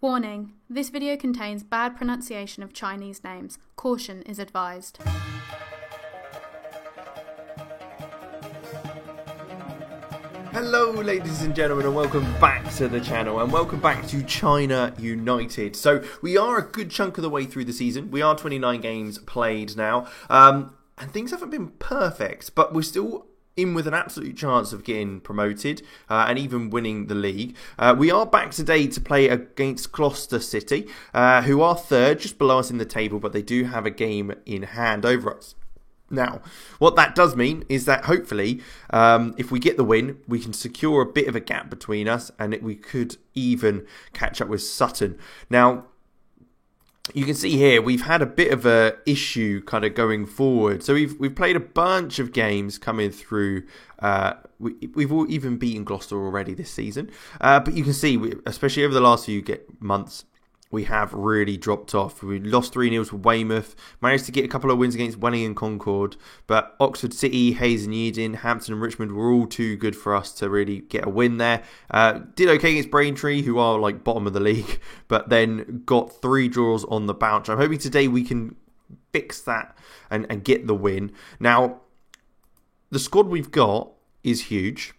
Warning, this video contains bad pronunciation of Chinese names. Caution is advised. Hello ladies and gentlemen, and welcome back to the channel, and welcome back to China United. So we are a good chunk of the way through the season. We are 29 games played now, and things haven't been perfect, but we're still in with an absolute chance of getting promoted and even winning the league. We are back today to play against Gloucester City, who are third, just below us in the table, but they do have a game in hand over us. Now, what that does mean is that hopefully, if we get the win, we can secure a bit of a gap between us, and we could even catch up with Sutton. Now, you can see here we've had a bit of a issue kind of going forward. So we've played a bunch of games coming through. We've all even beaten Gloucester already this season. But you can see, especially over the last few months, we have really dropped off. We lost 3-0 to Weymouth, managed to get a couple of wins against Welling and Concord, but Oxford City, Hayes and Yeading, Hampton and Richmond were all too good for us to really get a win there. Did okay against Braintree, who are like bottom of the league, but then got 3 draws on the bounce. I'm hoping today we can fix that and get the win. Now, the squad we've got is huge,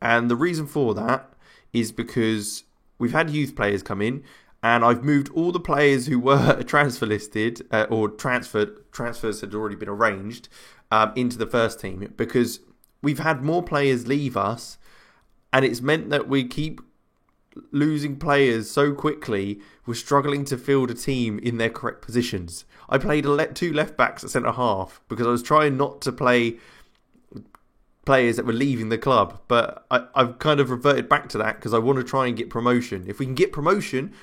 and the reason for that is because we've had youth players come in, and I've moved all the players who were transfer listed or transfers had already been arranged into the first team, because we've had more players leave us, and it's meant that we keep losing players so quickly. We're struggling to field a team in their correct positions. I played 2 left backs at centre half because I was trying not to play players that were leaving the club, but I've kind of reverted back to that because I want to try and get promotion. If we can get promotion,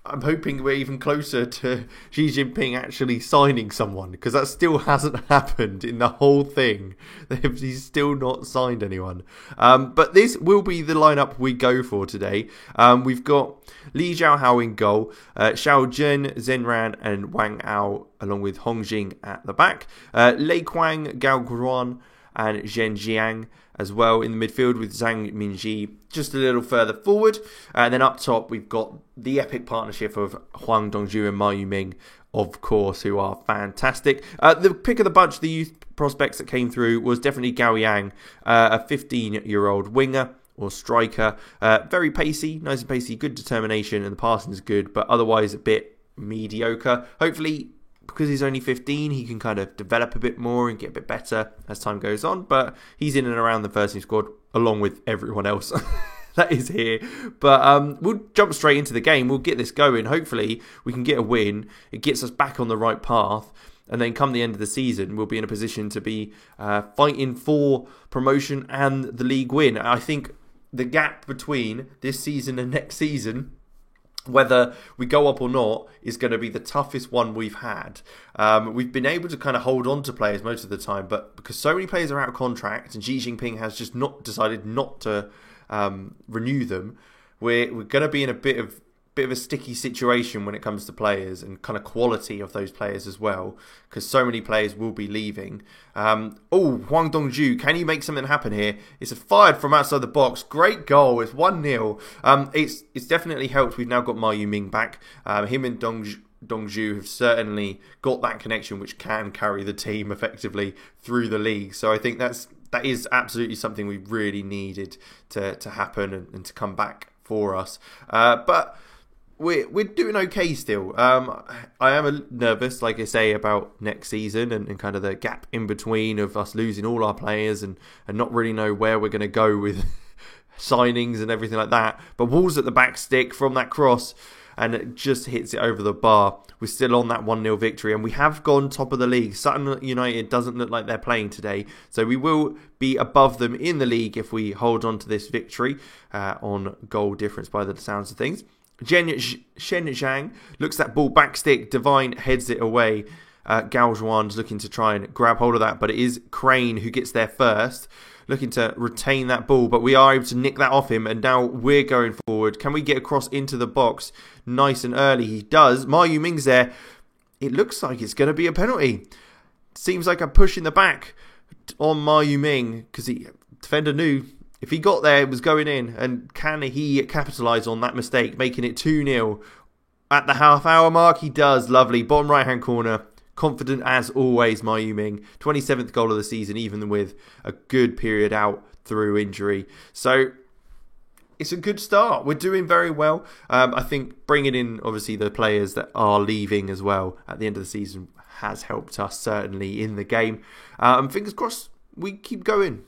I'm hoping we're even closer to Xi Jinping actually signing someone, because that still hasn't happened in the whole thing. He's still not signed anyone. But this will be the lineup we go for today. We've got Li Jiaohao in goal, Xiao Zhen, Zhen Ran and Wang Ao, along with Hong Jing at the back. Lei Kuang, Gao Guan and Zhen Jiang as well in the midfield, with Zhang Minji just a little further forward. And then up top, we've got the epic partnership of Huang Dongzhu and Ma Yuming, of course, who are fantastic. The pick of the bunch, the youth prospects that came through, was definitely Gao Yang, a 15-year-old winger or striker. Very pacey, nice and pacey, good determination, and the passing is good, but otherwise a bit mediocre. Hopefully, because he's only 15, he can kind of develop a bit more and get a bit better as time goes on. But he's in and around the first team squad, along with everyone else that is here. But we'll jump straight into the game. We'll get this going. Hopefully, we can get a win. It gets us back on the right path. And then come the end of the season, we'll be in a position to be fighting for promotion and the league win. I think the gap between this season and next season, whether we go up or not, is going to be the toughest one we've had. We've been able to kind of hold on to players most of the time, but because so many players are out of contract and Xi Jinping has just not decided not to renew them, we're going to be in a bit of a sticky situation when it comes to players and kind of quality of those players as well, because so many players will be leaving. Huang Dongzhu, can you make something happen here? It's fired from outside the box. Great goal. It's 1-0. It's definitely helped. We've now got Ma Yuming back. Him and Dongzhu have certainly got that connection which can carry the team effectively through the league. So I think that is absolutely something we really needed to happen and to come back for us. But we're doing okay still. I am nervous, like I say, about next season and kind of the gap in between of us losing all our players and not really know where we're going to go with signings and everything like that. But Wolves at the back stick from that cross, and it just hits it over the bar. We're still on that 1-0 victory, and we have gone top of the league. Sutton United doesn't look like they're playing today, so we will be above them in the league if we hold on to this victory on goal difference by the sounds of things. Shen Zhang looks that ball back stick. Divine heads it away. Gao Zhuan's looking to try and grab hold of that, but it is Crane who gets there first, looking to retain that ball, but we are able to nick that off him, and now we're going forward. Can we get across into the box nice and early? He does. Ma Yuming's there. It looks like it's going to be a penalty. Seems like a push in the back on Ma Yuming, because the defender knew If he got there, it was going in. And can he capitalise on that mistake, making it 2-0 at the half-hour mark? He does. Lovely. Bottom right-hand corner. Confident as always, Ma Yu-ming. 27th goal of the season, even with a good period out through injury. So it's a good start. We're doing very well. I think bringing in, obviously, the players that are leaving as well at the end of the season has helped us, certainly, in the game. And fingers crossed, we keep going.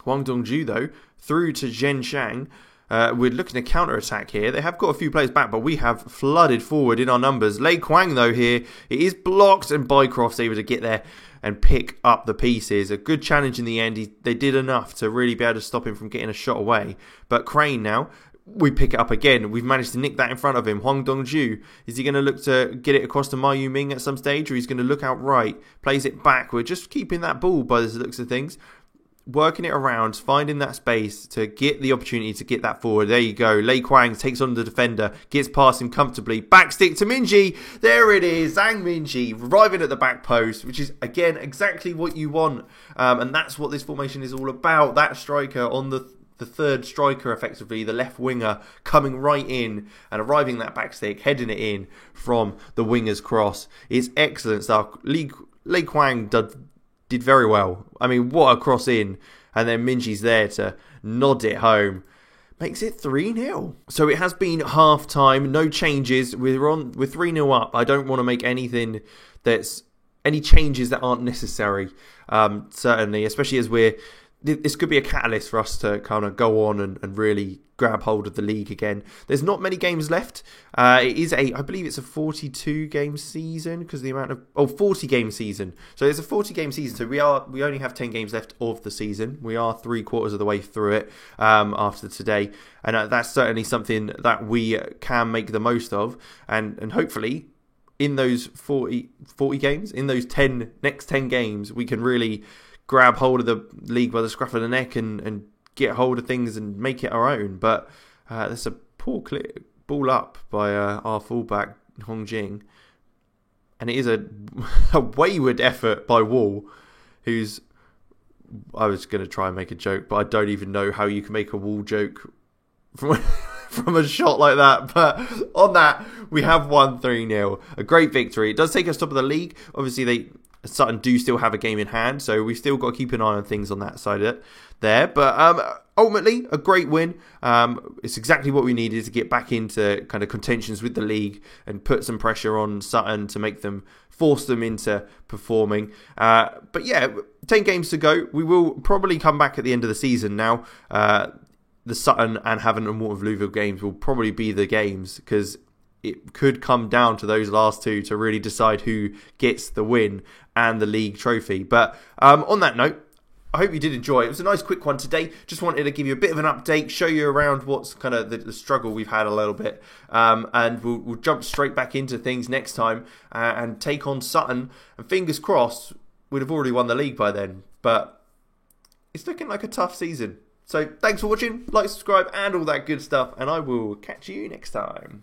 Huang Dongju, though, through to Zhenshang. We're looking to counter-attack here. They have got a few players back, but we have flooded forward in our numbers. Lei Kwang, though, here. It is blocked, and Bycroft's able to get there and pick up the pieces. A good challenge in the end. They did enough to really be able to stop him from getting a shot away. But Crane now, we pick it up again. We've managed to nick that in front of him. Huang Dongju, is he going to look to get it across to Ma Yu-ming at some stage, or he's going to look out right, plays it back? We're just keeping that ball by the looks of things. Working it around, finding that space to get the opportunity to get that forward. There you go. Lei Kwang takes on the defender, gets past him comfortably. Back stick to Minji. There it is. Zhang Minji arriving at the back post, which is, again, exactly what you want. And that's what this formation is all about. That striker on the third striker, effectively, the left winger, coming right in and arriving that back stick, heading it in from the winger's cross. It's excellent stuff. Lei Kwang did very well. I mean, what a cross in. And then Minji's there to nod it home. Makes it 3-0. So it has been half time. No changes. We're 3-0 up. I don't want to make any changes that aren't necessary. Certainly, especially as this could be a catalyst for us to kind of go on and really grab hold of the league again. There's not many games left. It is I believe it's a 42 game season because the amount of 40 game season. So it's a 40 game season. So we only have 10 games left of the season. We are 3/4 of the way through it after today, and that's certainly something that we can make the most of, and hopefully in those 40 games, in those next 10 games, we can really grab hold of the league by the scruff of the neck and get hold of things and make it our own. But that's a poor ball up by our fullback, Hong Jing. And it is a wayward effort by Wall, who's... I was going to try and make a joke, but I don't even know how you can make a Wall joke from a shot like that. But on that, we have won 3-0. A great victory. It does take us top of the league. Obviously, Sutton do still have a game in hand, so we've still got to keep an eye on things on that side of it there. But ultimately, a great win. It's exactly what we needed to get back into kind of contentions with the league and put some pressure on Sutton to force them into performing. But yeah, 10 games to go. We will probably come back at the end of the season now. The Sutton and Havant and Waterlooville games will probably be the games, because it could come down to those last two to really decide who gets the win and the league trophy. But on that note, I hope you did enjoy. It was a nice quick one today. Just wanted to give you a bit of an update, show you around what's kind of the struggle we've had a little bit. And we'll jump straight back into things next time and take on Sutton. And fingers crossed, we'd have already won the league by then. But it's looking like a tough season. So thanks for watching. Like, subscribe and all that good stuff. And I will catch you next time.